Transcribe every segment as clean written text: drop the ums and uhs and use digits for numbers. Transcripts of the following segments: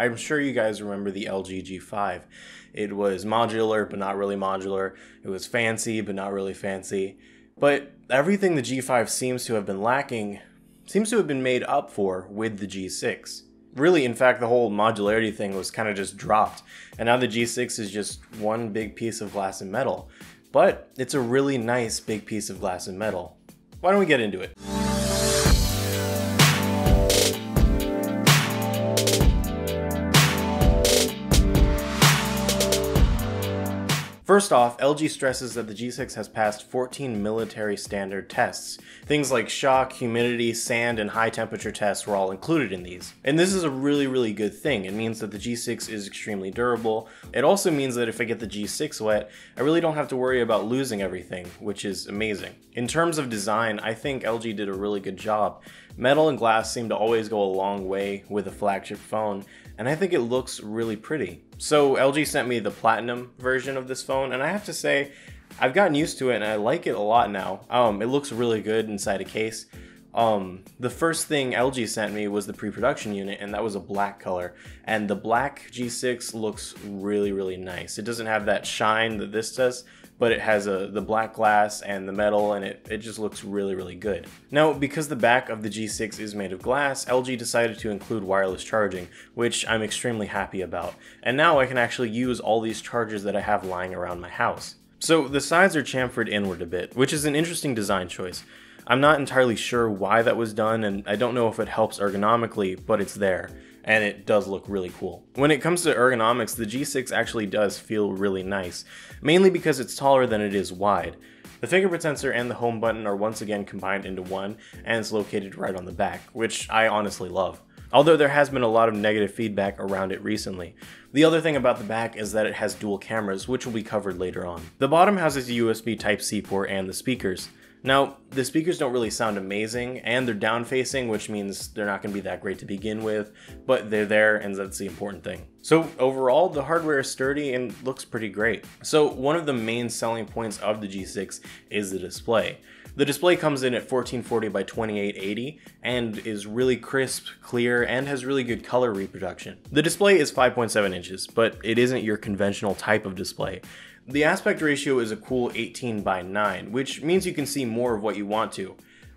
I'm sure you guys remember the LG G5. It was modular, but not really modular. It was fancy, but not really fancy. But everything the G5 seems to have been lacking seems to have been made up for with the G6. Really, in fact, the whole modularity thing was kind of just dropped, and now the G6 is just one big piece of glass and metal. But it's a really nice big piece of glass and metal. Why don't we get into it? First off, LG stresses that the G6 has passed 14 military standard tests. Things like shock, humidity, sand, and high temperature tests were all included in these. And this is a really good thing. It means that the G6 is extremely durable. It also means that if I get the G6 wet, I really don't have to worry about losing everything, which is amazing. In terms of design, I think LG did a really good job. Metal and glass seem to always go a long way with a flagship phone, and I think it looks really pretty. So LG sent me the platinum version of this phone, and I have to say, I've gotten used to it and I like it a lot now. It looks really good inside a case. The first thing LG sent me was the pre-production unit, and that was a black color. And the black G6 looks really nice. It doesn't have that shine that this does, but it has the black glass and the metal, and it just looks really good. Now, because the back of the G6 is made of glass, LG decided to include wireless charging, which I'm extremely happy about. And now I can actually use all these chargers that I have lying around my house. So the sides are chamfered inward a bit, which is an interesting design choice. I'm not entirely sure why that was done, and I don't know if it helps ergonomically, but it's there, and it does look really cool. When it comes to ergonomics, the G6 actually does feel really nice, mainly because it's taller than it is wide. The fingerprint sensor and the home button are once again combined into one, and it's located right on the back, which I honestly love. Although there has been a lot of negative feedback around it recently. The other thing about the back is that it has dual cameras, which will be covered later on. The bottom houses a USB Type-C port and the speakers. Now, the speakers don't really sound amazing, and they're down-facing, which means they're not going to be that great to begin with, but they're there, and that's the important thing. So overall, the hardware is sturdy and looks pretty great. So one of the main selling points of the G6 is the display. The display comes in at 1440 by 2880 and is really crisp, clear, and has really good color reproduction. The display is 5.7 inches, but it isn't your conventional type of display. The aspect ratio is a cool 18 by 9, which means you can see more of what you want to.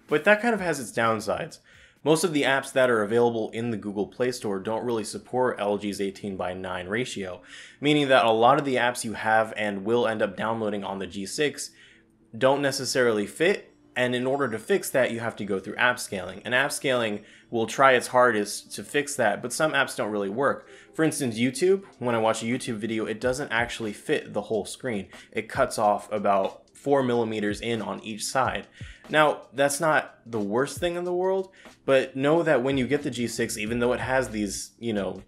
But that kind of has its downsides. Most of the apps that are available in the Google Play Store don't really support LG's 18 by 9 ratio, meaning that a lot of the apps you have and will end up downloading on the G6 don't necessarily fit, and in order to fix that, you have to go through app scaling. And app scaling will try its hardest to fix that, but some apps don't really work. For instance, YouTube, when I watch a YouTube video, it doesn't actually fit the whole screen. It cuts off about 4 millimeters in on each side. Now, that's not the worst thing in the world, but know that when you get the G6, even though it has these,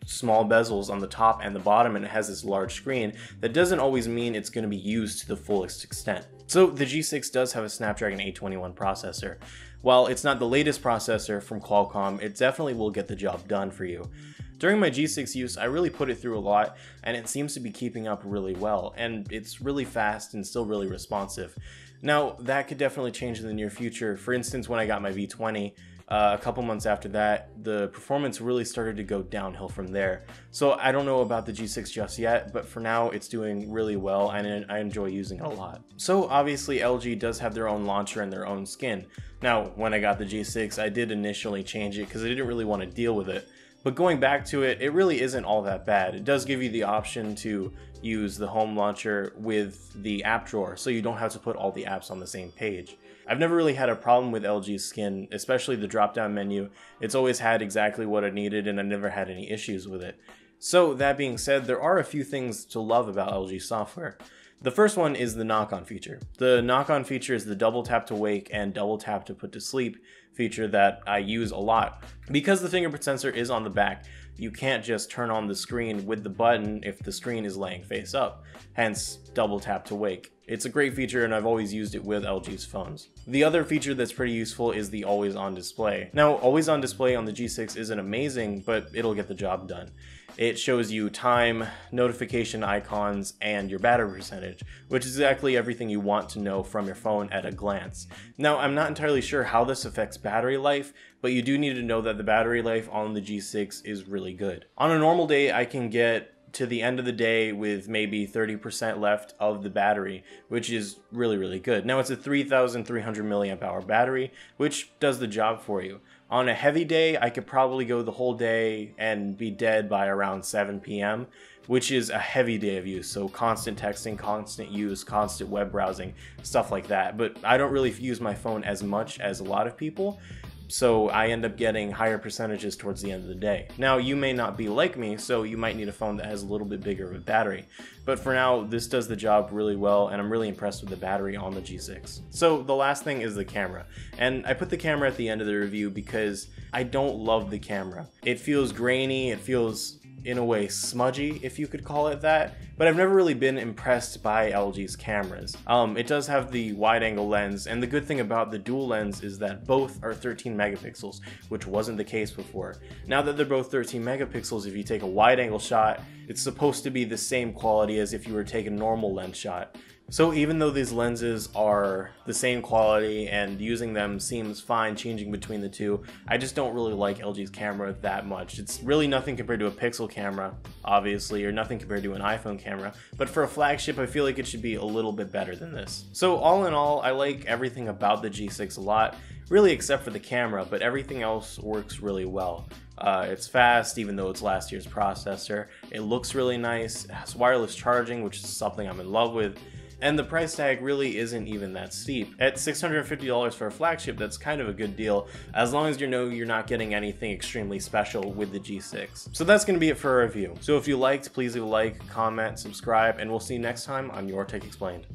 small bezels on the top and the bottom, and it has this large screen, that doesn't always mean it's going to be used to the fullest extent. So the G6 does have a Snapdragon 821 processor. While it's not the latest processor from Qualcomm, it definitely will get the job done for you. During my G6 use, I really put it through a lot, and it seems to be keeping up really well, and it's really fast and still really responsive. Now, that could definitely change in the near future. For instance, when I got my V20, a couple months after that, the performance really started to go downhill from there. So I don't know about the G6 just yet, but for now it's doing really well and I enjoy using it a lot. So obviously LG does have their own launcher and their own skin. Now, when I got the G6, I did initially change it because I didn't really want to deal with it. But going back to it, it really isn't all that bad. It does give you the option to use the home launcher with the app drawer, so you don't have to put all the apps on the same page. I've never really had a problem with LG's skin, especially the drop-down menu. It's always had exactly what I needed, and I never had any issues with it. So that being said, there are a few things to love about LG software. The first one is the Knockon feature. The Knockon feature is the double tap to wake and double tap to put to sleep feature that I use a lot. Because the fingerprint sensor is on the back, you can't just turn on the screen with the button if the screen is laying face up, hence double tap to wake. It's a great feature and I've always used it with LG's phones. The other feature that's pretty useful is the always on display. Now, always on display on the G6 isn't amazing, but it'll get the job done. It shows you time, notification icons, and your battery percentage, which is exactly everything you want to know from your phone at a glance. Now, I'm not entirely sure how this affects battery life, but you do need to know that the battery life on the G6 is really good. On a normal day, I can get to the end of the day with maybe 30% left of the battery, which is really good. Now, it's a 3,300 milliamp hour battery, which does the job for you. On a heavy day, I could probably go the whole day and be dead by around 7 p.m., which is a heavy day of use. So constant texting, constant use, constant web browsing, stuff like that. But I don't really use my phone as much as a lot of people, so I end up getting higher percentages towards the end of the day. Now, you may not be like me, so you might need a phone that has a little bit bigger of a battery. But for now, this does the job really well, and I'm really impressed with the battery on the G6. So the last thing is the camera. And I put the camera at the end of the review because I don't love the camera. It feels grainy, it feels in a way smudgy, if you could call it that, but I've never really been impressed by LG's cameras. It does have the wide angle lens, and the good thing about the dual lens is that both are 13 megapixels, which wasn't the case before. Now that they're both 13 megapixels, if you take a wide angle shot, it's supposed to be the same quality as if you were to take a normal lens shot. So even though these lenses are the same quality and using them seems fine changing between the two, I just don't really like LG's camera that much. It's really nothing compared to a Pixel camera, obviously, or nothing compared to an iPhone camera, but for a flagship I feel like it should be a little bit better than this. So all in all, I like everything about the G6 a lot, really except for the camera, but everything else works really well. It's fast, even though it's last year's processor. It looks really nice, it has wireless charging, which is something I'm in love with. And the price tag really isn't even that steep. At $650 for a flagship, that's kind of a good deal, as long as you know you're not getting anything extremely special with the G6. So that's going to be it for our review. So if you liked, please leave a like, comment, subscribe, and we'll see you next time on Your Tech Explained.